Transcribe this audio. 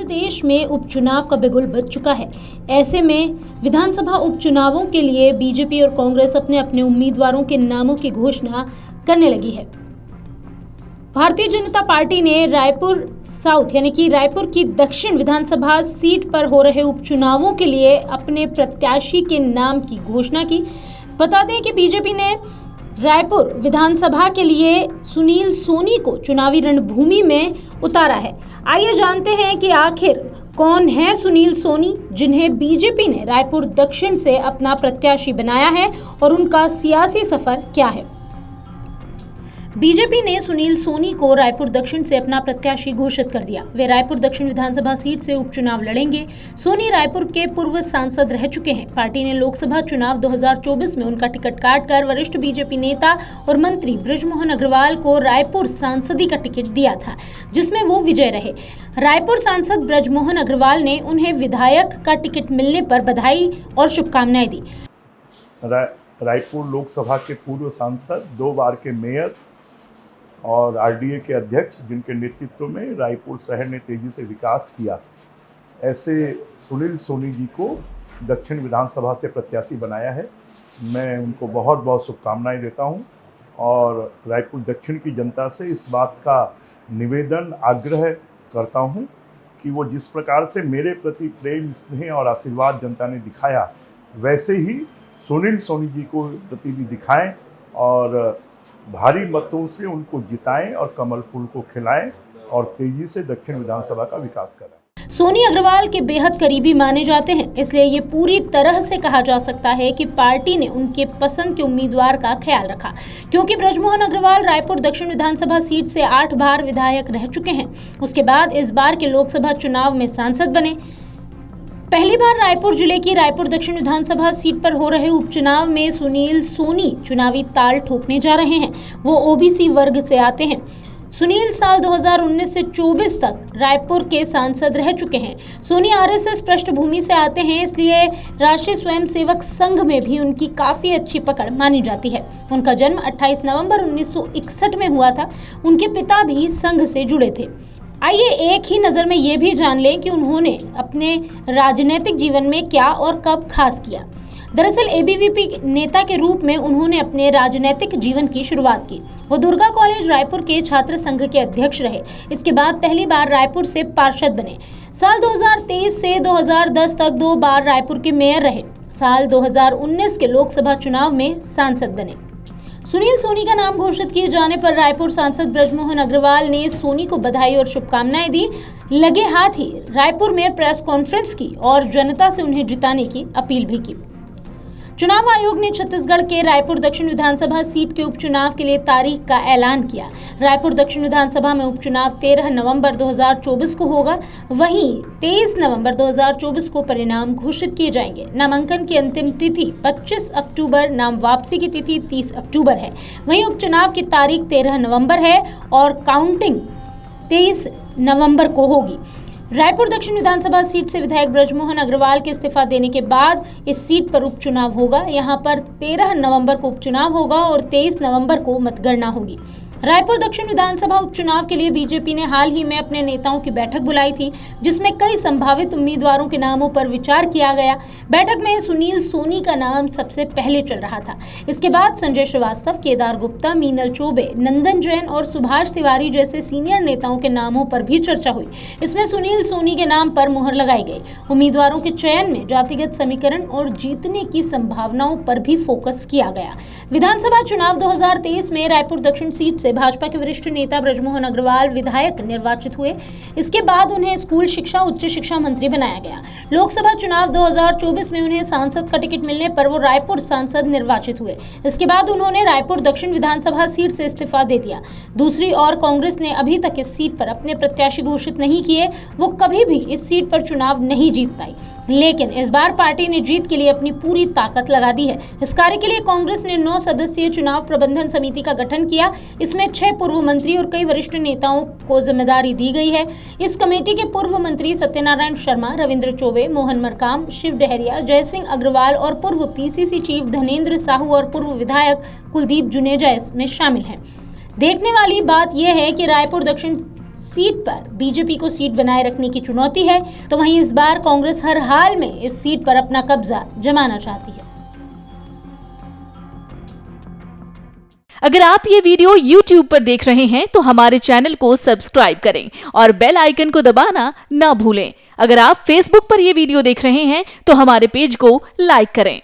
प्रदेश में उपचुनाव का बिगुल बज चुका है। ऐसे में विधानसभा उपचुनावों के लिए बीजेपी और कांग्रेस अपने अपने उम्मीदवारों के नामों की घोषणा करने लगी है। भारतीय जनता पार्टी ने रायपुर साउथ यानी कि रायपुर की दक्षिण विधानसभा सीट पर हो रहे उपचुनावों के लिए अपने प्रत्याशी के नाम की घोषणा की। बता दें कि बीजेपी ने रायपुर विधानसभा के लिए सुनील सोनी को चुनावी रणभूमि में उतारा है। आइए जानते हैं कि आखिर कौन है सुनील सोनी, जिन्हें बीजेपी ने रायपुर दक्षिण से अपना प्रत्याशी बनाया है और उनका सियासी सफर क्या है। बीजेपी ने सुनील सोनी को रायपुर दक्षिण से अपना प्रत्याशी घोषित कर दिया। वे रायपुर दक्षिण विधानसभा सीट से उपचुनाव लड़ेंगे। सोनी रायपुर के पूर्व सांसद रह चुके हैं। पार्टी ने लोकसभा चुनाव 2024 में उनका टिकट काटकर वरिष्ठ बीजेपी नेता और मंत्री बृजमोहन अग्रवाल को रायपुर सांसदी का टिकट दिया था, जिसमें वो विजय रहे। रायपुर सांसद बृजमोहन अग्रवाल ने उन्हें विधायक का टिकट मिलने पर बधाई और शुभकामनाएं दी। रायपुर लोकसभा के पूर्व सांसद, 2 बार के मेयर और आरडीए के अध्यक्ष, जिनके नेतृत्व में रायपुर शहर ने तेजी से विकास किया, ऐसे सुनील सोनी जी को दक्षिण विधानसभा से प्रत्याशी बनाया है। मैं उनको बहुत बहुत शुभकामनाएं देता हूं और रायपुर दक्षिण की जनता से इस बात का निवेदन आग्रह करता हूं कि वो जिस प्रकार से मेरे प्रति प्रेम, स्नेह और आशीर्वाद जनता ने दिखाया, वैसे ही सुनील सोनी जी को प्रति भी दिखाएं और भारी मतों से उनको जिताएं और कमल फूल को खिलाएं और तेजी से दक्षिण विधानसभा का विकास कराएं। सोनी अग्रवाल के बेहद करीबी माने जाते हैं, इसलिए ये पूरी तरह से कहा जा सकता है कि पार्टी ने उनके पसंद के उम्मीदवार का ख्याल रखा, क्योंकि बृजमोहन अग्रवाल रायपुर दक्षिण विधानसभा सीट से 8 बार विधायक रह चुके हैं। उसके बाद इस बार के लोकसभा चुनाव में सांसद बने। पहली बार रायपुर जिले की रायपुर दक्षिण विधानसभा सीट पर हो रहे उपचुनाव में सुनील सोनी चुनावी ताल ठोकने जा रहे हैं। वो ओबीसी वर्ग से आते हैं। सुनील साल 2019 से 24 तक रायपुर के सांसद रह चुके हैं। सोनी आरएसएस पृष्ठभूमि से आते हैं, इसलिए राष्ट्रीय स्वयंसेवक संघ में भी उनकी काफी अच्छी पकड़ मानी जाती है। उनका जन्म 28 नवंबर 1961 में हुआ था। उनके पिता भी संघ से जुड़े थे। आइए एक ही नज़र में ये भी जान लें कि उन्होंने अपने राजनीतिक जीवन में क्या और कब खास किया। दरअसल एबीवीपी नेता के रूप में उन्होंने अपने राजनीतिक जीवन की शुरुआत की। वो दुर्गा कॉलेज रायपुर के छात्र संघ के अध्यक्ष रहे। इसके बाद पहली बार रायपुर से पार्षद बने। साल 2023 से 2010 तक 2 बार रायपुर के मेयर रहे। साल 2019 के लोकसभा चुनाव में सांसद बने। सुनील सोनी का नाम घोषित किए जाने पर रायपुर सांसद बृजमोहन अग्रवाल ने सोनी को बधाई और शुभकामनाएं दी। लगे हाथ ही रायपुर में प्रेस कॉन्फ्रेंस की और जनता से उन्हें जिताने की अपील भी की। चुनाव आयोग ने छत्तीसगढ़ के रायपुर दक्षिण विधानसभा सीट के उपचुनाव के लिए तारीख का ऐलान किया। रायपुर दक्षिण विधानसभा में उपचुनाव 13 नवंबर 2024 को होगा। वहीं 23 नवंबर 2024 को परिणाम घोषित किए जाएंगे। नामांकन की अंतिम तिथि 25 अक्टूबर, नाम वापसी की तिथि 30 अक्टूबर है। वहीं उपचुनाव की तारीख 13 नवंबर है और काउंटिंग 23 नवंबर को होगी। रायपुर दक्षिण विधानसभा सीट से विधायक बृजमोहन अग्रवाल के इस्तीफा देने के बाद इस सीट पर उपचुनाव होगा। यहां पर 13 नवंबर को उपचुनाव होगा और 23 नवंबर को मतगणना होगी। रायपुर दक्षिण विधानसभा उपचुनाव के लिए बीजेपी ने हाल ही में अपने नेताओं की बैठक बुलाई थी, जिसमें कई संभावित उम्मीदवारों के नामों पर विचार किया गया। बैठक में सुनील सोनी का नाम सबसे पहले चल रहा था। इसके बाद संजय श्रीवास्तव, केदार गुप्ता, मीनल चौबे, नंदन जैन और सुभाष तिवारी जैसे सीनियर नेताओं के नामों पर भी चर्चा हुई। इसमें सुनील सोनी के नाम पर मुहर लगाई गई। उम्मीदवारों के चयन में जातिगत समीकरण और जीतने की संभावनाओं पर भी फोकस किया गया। विधानसभा चुनाव 2023 में रायपुर दक्षिण सीट से भाजपा के वरिष्ठ नेता बृजमोहन अग्रवाल विधायक निर्वाचित हुए। इसके बाद उन्हें स्कूल शिक्षा, उच्च शिक्षा मंत्री बनाया गया। लोकसभा चुनाव 2024 में उन्हें सांसद का टिकट मिलने पर वो रायपुर सांसद निर्वाचित हुए। इसके बाद उन्होंने रायपुर दक्षिण विधानसभा सीट से इस्तीफा दे दिया। दूसरी ओर कांग्रेस ने अभी तक इस सीट पर अपने प्रत्याशी घोषित नहीं किए। वो कभी भी इस सीट पर चुनाव नहीं जीत पाई, लेकिन इस बार पार्टी ने जीत के लिए अपनी पूरी ताकत लगा दी है। इस कार्य के लिए कांग्रेस ने 9 सदस्यीय चुनाव प्रबंधन समिति का गठन किया। इसमें 6 पूर्व मंत्री और कई वरिष्ठ नेताओं को जिम्मेदारी दी गई है। इस कमेटी के पूर्व मंत्री सत्यनारायण शर्मा, रविंद्र चौबे, मोहन मरकाम, शिव डहरिया, जय सिंह अग्रवाल और पूर्व पीसीसी चीफ धनेंद्र साहू और पूर्व विधायक कुलदीप जुनेजा इसमें शामिल हैं। देखने वाली बात यह है कि रायपुर दक्षिण सीट पर बीजेपी को सीट बनाए रखने की चुनौती है, तो वहीं इस बार कांग्रेस हर हाल में इस सीट पर अपना कब्जा जमाना चाहती है। अगर आप ये वीडियो YouTube पर देख रहे हैं तो हमारे चैनल को सब्सक्राइब करें और बेल आइकन को दबाना ना भूलें। अगर आप Facebook पर ये वीडियो देख रहे हैं तो हमारे पेज को लाइक करें।